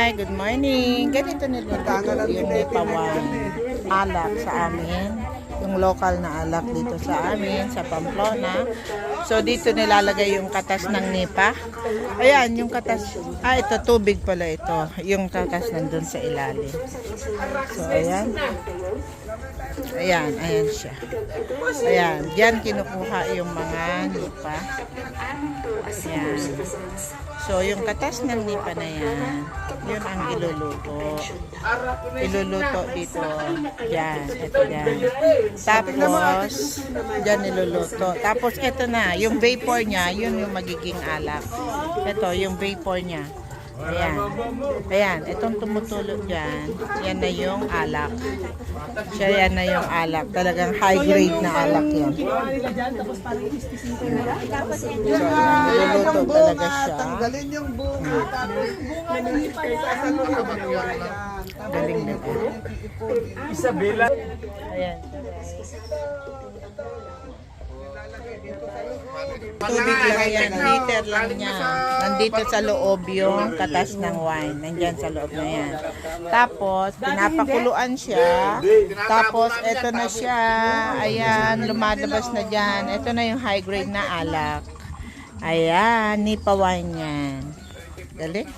Hi, good morning. Ganito niluluto yung Nipa wine. Alak sa amin. Yung local na alak dito sa amin, sa Pamplona. So, dito nilalagay yung katas ng Nipa. Ayan, yung katas. Ito, tubig pala ito. Yung katas nandun sa ilalim. So, ayan. Ayan siya. Ayan, diyan kinukuha yung mga Nipa. Ayan. So, yung katas ng Nipa na yan, yun ang iluluto. Iluluto dito. Yan, ito yan. Tapos, dyan iluluto. Tapos, ito na, yung vapor niya, yun yung magiging alak. Ito, yung vapor niya. Ayan. Ayan, itong tumutulo dyan, yan na yung alak. Siya yan na yung alak. Talagang high grade na alak yan. So, niluluto talaga siya. Tanggalin yung bunga. Galing na po. Isabela. Ayan. Tubig lang yan, liter lang niya. Nandito sa loob yung katas ng wine. Nandyan sa loob na yan. Tapos, pinapakuluan siya. Tapos, eto na siya. Ayan, lumalabas na dyan. Ito na yung high grade na alak. Ayan, Nipa wine yan. Galing.